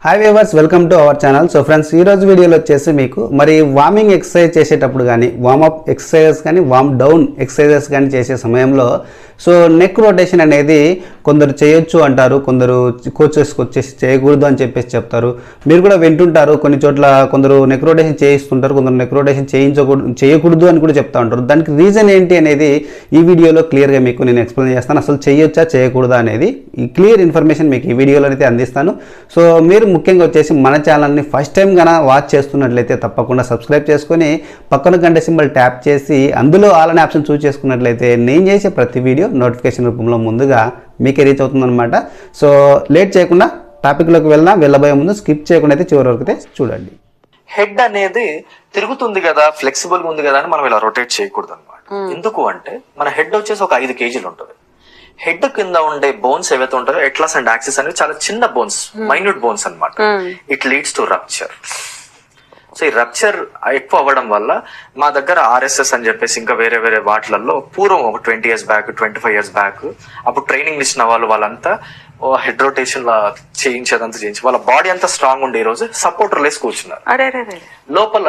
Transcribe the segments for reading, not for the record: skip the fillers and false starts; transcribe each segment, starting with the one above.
Hi viewers, welcome to our channel. So friends, ఈరోజు వీడియోలో వచ్చేసి మీకు మరి వార్మింగ్ ఎక్సర్సైజ్ చేసేటప్పుడు కానీ వార్మప్ ఎక్సర్సైజెస్ కానీ వార్మ్ డౌన్ ఎక్సర్సైజెస్ కానీ చేసే సమయంలో సో నెక్ రొటేషన్ అనేది కొందరు చేయొచ్చు అంటారు, కొందరు కోచెస్కి వచ్చేసి చేయకూడదు అని చెప్పేసి చెప్తారు. మీరు కూడా వింటుంటారు, కొన్ని చోట్ల కొందరు నెక్ రొటేషన్ చేయిస్తుంటారు, కొందరు నెక్ రొటేషన్ చేయకూడదు అని కూడా చెప్తా ఉంటారు. దానికి రీజన్ ఏంటి అనేది ఈ వీడియోలో క్లియర్గా మీకు నేను ఎక్స్ప్లెయిన్ చేస్తాను. అసలు చేయొచ్చా చేయకూడదా అనేది ఈ క్లియర్ ఇన్ఫర్మేషన్ మీకు ఈ వీడియోలో అయితే అందిస్తాను. సో మీరు ముఖ్యంగా వచ్చేసి మన ఛానల్ని ఫస్ట్ టైం కన్నా వాచ్ చేస్తున్నట్లయితే తప్పకుండా సబ్స్క్రైబ్ చేసుకొని పక్కన గంట సింబల్ ట్యాప్ చేసి అందులో ఆల్ అనే ఆప్షన్ చూస్ చేసుకున్నట్లయితే నేను చేసే ప్రతి వీడియో నోటిఫికేషన్ రూపంలో ముందుగా మీకే రీచ్ అవుతుందన్నమాట. సో లేట్ చేయకుండా టాపిక్లోకి వెళ్ళబోయే ముందు స్కిప్ చేయకుండా అయితే చివరి వరకు అయితే చూడండి. హెడ్ అనేది తిరుగుతుంది కదా, ఫ్లెక్సిబుల్ ఉంది కదా అని మనం ఇలా రొటేట్ చేయకూడదు అనమాట. ఎందుకు అంటే మన హెడ్ వచ్చేసి ఒక 5 kg ఉంటుంది. హెడ్ కింద ఉండే బోన్స్ ఏవైతే ఉంటాయో ఎట్లాస్ అండ్ యాక్సిస్ అనేవి చాలా చిన్న బోన్స్, మైన్యూట్ బోన్స్ అనమాట. It leads to rupture. So ఈ రప్చర్ ఎక్కువ అవ్వడం వల్ల మా దగ్గర ఆర్ఎస్ఎస్ అని చెప్పేసి ఇంకా వేరే వేరే వాటిలలో పూర్వం ఒక 20 years బ్యాక్ 25 years బ్యాక్ అప్పుడు ట్రైనింగ్ ఇచ్చిన వాళ్ళంతా హెడ్ రొటేషన్ చేయించేదంతా చేయించి వాళ్ళ బాడీ అంతా స్ట్రాంగ్ ఉండే ఈ రోజు సపోర్టర్ లేసి కూర్చున్నారు. లోపల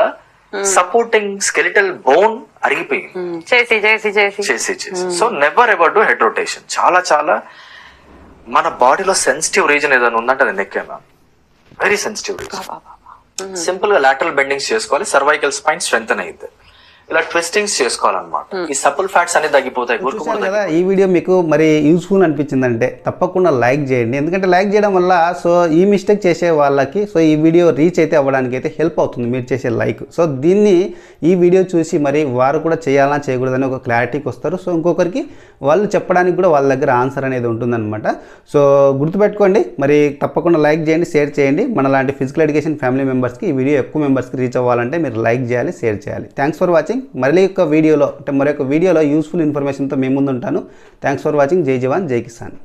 సపోర్టింగ్ స్కెలిటల్ బోన్ అరిగిపోయింది చేసి. So never ever do head rotation. చాలా మన బాడీలో సెన్సిటివ్ రీజన్ ఏదైనా ఉందంటే అది neck. Very sensitive reason. Simple గా లాటరల్ బెండింగ్స్ చేసుకోవాలి, సర్వైకల్ స్పైన్ స్ట్రెంగ్తెన్ అయ్యింది, ఇలా ట్విస్టింగ్స్ చేసుకోవాలన్నమాట. ఈ సపుల్ ఫ్యాట్స్ అనేది తగ్గిపోతాయి. కదా ఈ వీడియో మీకు మరి యూస్ఫుల్ అనిపించిందంటే తప్పకుండా లైక్ చేయండి. ఎందుకంటే లైక్ చేయడం వల్ల సో ఈ మిస్టేక్ చేసే వాళ్ళకి సో ఈ వీడియో రీచ్ అయితే అవ్వడానికి అయితే హెల్ప్ అవుతుంది మీరు చేసే లైక్. సో దీన్ని ఈ వీడియో చూసి మరి వారు కూడా చేయాలా చేయకూడదని ఒక క్లారిటీకి వస్తారు. సో ఇంకొకరికి వాళ్ళు చెప్పడానికి కూడా వాళ్ళ దగ్గర ఆన్సర్ అనేది ఉంటుందన్నమాట. సో గుర్తుపెట్టుకోండి, మరి తప్పకుండా లైక్ చేయండి, షేర్ చేయండి. మన లాంటి ఫిజికల్ ఎడ్యుకేషన్ ఫ్యామిలీ మెంబర్స్కి ఈ వీడియో ఎక్కువ మెంబర్స్కి రీచ్ అవ్వాలంటే మీరు లైక్ చేయాలి, షేర్ చేయాలి. Thanks for watching. మరొక వీడియోలో యూస్ఫుల్ ఇన్ఫర్మేషన్తో మీ ముందు ఉంటాను. Thanks for watching. జై జవాన్, జై కిసాన్.